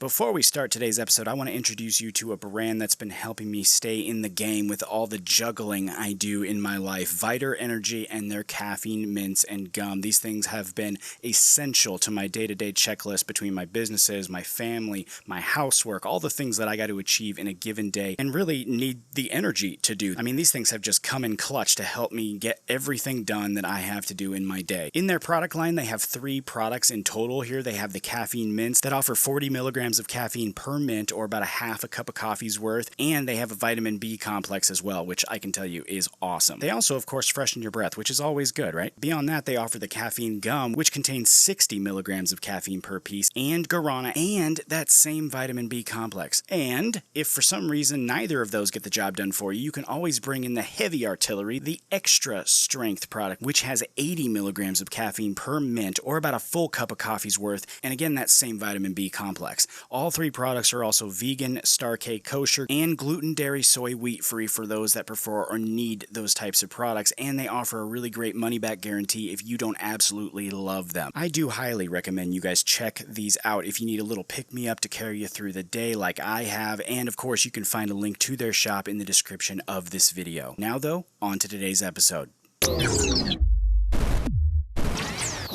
Before we start today's episode, I want to introduce you to a brand that's been helping me stay in the game with all the juggling I do in my life. Viter Energy and their caffeine mints and gum. These things have been essential to my day-to-day checklist between my businesses, my family, my housework, all the things that I got to achieve in a given day and really need the energy to do. I mean, these things have just come in clutch to help me get everything done that I have to do in my day. In their product line, they have 3 products in total here. They have the caffeine mints that offer 40 milligrams of caffeine per mint, or about a half a cup of coffee's worth, and they have a vitamin B complex as well, which I can tell you is awesome. They also, of course, freshen your breath, which is always good, right? Beyond that, they offer the caffeine gum, which contains 60 milligrams of caffeine per piece, and guarana, and that same vitamin B complex. And if for some reason neither of those get the job done for you, you can always bring in the heavy artillery, the extra strength product, which has 80 milligrams of caffeine per mint, or about a full cup of coffee's worth, and again, that same vitamin B complex. All 3 products are also vegan, Star-K kosher, and gluten, dairy, soy, wheat free for those that prefer or need those types of products, and they offer a really great money-back guarantee if you don't absolutely love them. I do highly recommend you guys check these out if you need a little pick-me-up to carry you through the day like I have, and of course you can find a link to their shop in the description of this video. Now though, on to today's episode.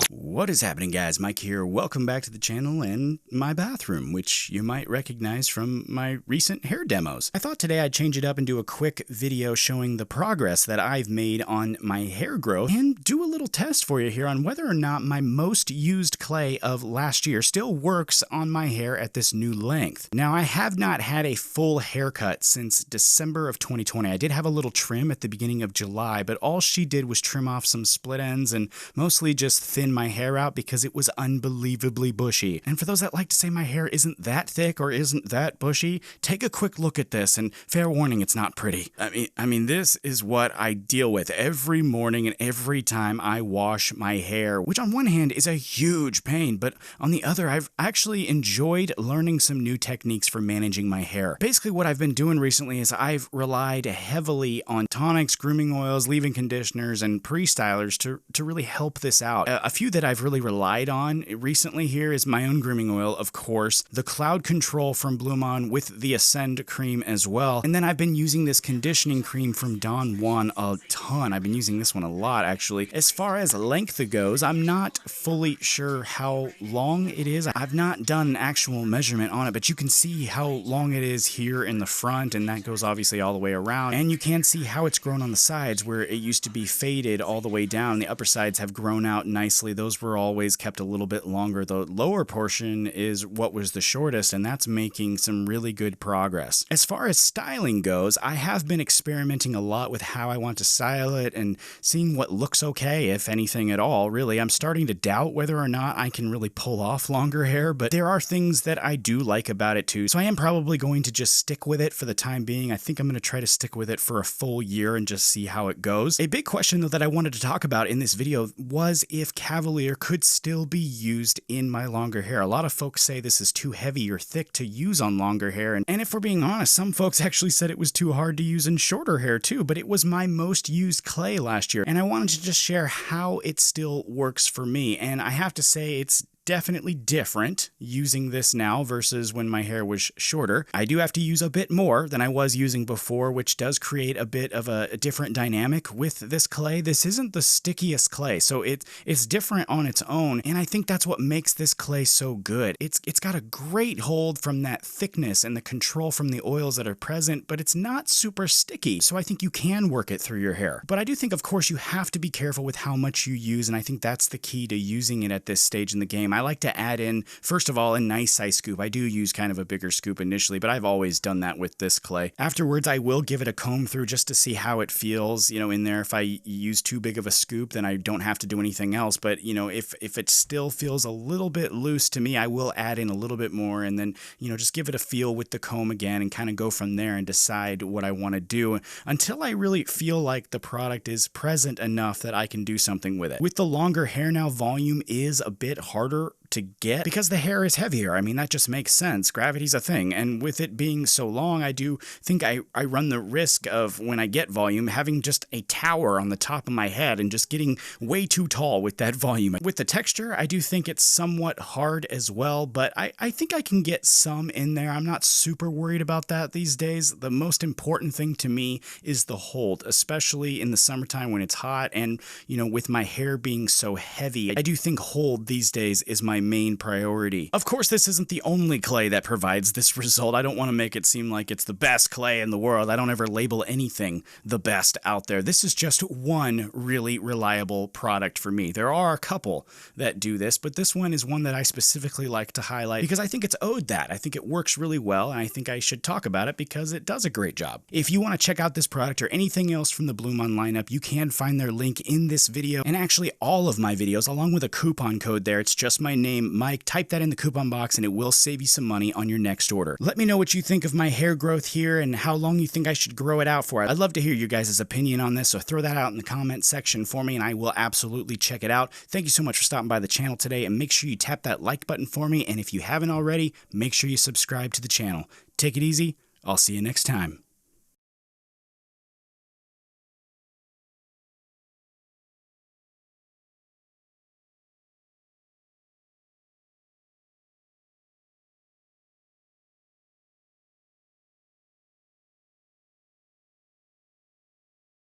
What is happening, guys? Mike here. Welcome back to the channel and my bathroom, which you might recognize from my recent hair demos. I thought today I'd change it up and do a quick video showing the progress that I've made on my hair growth and do a little test for you here on whether or not my most used clay of last year still works on my hair at this new length. Now, I have not had a full haircut since December of 2020. I did have a little trim at the beginning of July, but all she did was trim off some split ends and mostly just thin my hair out because it was unbelievably bushy. And for those that like to say my hair isn't that thick or isn't that bushy, take a quick look at this, and fair warning, it's not pretty. I mean, this is what I deal with every morning and every time I wash my hair, which on one hand is a huge pain, but on the other, I've actually enjoyed learning some new techniques for managing my hair. Basically, what I've been doing recently is I've relied heavily on tonics, grooming oils, leave-in conditioners, and pre-stylers to really help this out. A few that I've really relied on recently here is my own grooming oil, of course, the Cloud Control from Blumaan with the Ascend cream as well, and then I've been using this conditioning cream from Don Juan a ton. I've been using this one a lot, actually. As far as length goes, I'm not fully sure how long it is. I've not done an actual measurement on it, but you can see how long it is here in the front, and that goes obviously all the way around, and you can see how it's grown on the sides where it used to be faded all the way down. The upper sides have grown out nicely. Those were always kept a little bit longer. The lower portion is what was the shortest, and that's making some really good progress. As far as styling goes, I have been experimenting a lot with how I want to style it and seeing what looks okay, if anything at all, really. I'm starting to doubt whether or not I can really pull off longer hair, but there are things that I do like about it too, so I am probably going to just stick with it for the time being. I think I'm going to try to stick with it for a full year and just see how it goes. A big question, though, that I wanted to talk about in this video was if Cavalier could still be used in my longer hair. A lot of folks say this is too heavy or thick to use on longer hair, and if we're being honest, some folks actually said it was too hard to use in shorter hair too, but it was my most used clay last year, and I wanted to just share how it still works for me, and I have to say it's definitely different using this now versus when my hair was shorter. I do have to use a bit more than I was using before, which does create a bit of a different dynamic with this clay. This isn't the stickiest clay, so it's different on its own, and I think that's what makes this clay so good. It's got a great hold from that thickness and the control from the oils that are present, but it's not super sticky, so I think you can work it through your hair. But I do think, of course, you have to be careful with how much you use, and I think that's the key to using it at this stage in the game. I like to add in, first of all, a nice size scoop. I do use kind of a bigger scoop initially, but I've always done that with this clay. Afterwards, I will give it a comb through just to see how it feels, you know, in there. If I use too big of a scoop, then I don't have to do anything else. But, you know, if it still feels a little bit loose to me, I will add in a little bit more and then, you know, just give it a feel with the comb again and kind of go from there and decide what I want to do until I really feel like the product is present enough that I can do something with it. With the longer hair now, volume is a bit harder to get because the hair is heavier. I mean, that just makes sense. Gravity's a thing. And with it being so long, I do think I run the risk of, when I get volume, having just a tower on the top of my head and just getting way too tall with that volume. With the texture, I do think it's somewhat hard as well, but I think I can get some in there. I'm not super worried about that these days. The most important thing to me is the hold, especially in the summertime when it's hot and, you know, with my hair being so heavy. I do think hold these days is my main priority. Of course, this isn't the only clay that provides this result. I don't want to make it seem like it's the best clay in the world. I don't ever label anything the best out there. This is just one really reliable product for me. There are a couple that do this, but this one is one that I specifically like to highlight because I think it's owed that. I think it works really well, and I think I should talk about it because it does a great job. If you want to check out this product or anything else from the Blumaan lineup, you can find their link in this video, and actually all of my videos, along with a coupon code there. It's just my name, Mike. Type that in the coupon box and it will save you some money on your next order. Let me know what you think of my hair growth here and how long you think I should grow it out for. I'd love to hear your guys' opinion on this, so throw that out in the comment section for me and I will absolutely check it out. Thank you so much for stopping by the channel today, and make sure you tap that like button for me, and if you haven't already, make sure you subscribe to the channel. Take it easy. I'll see you next time.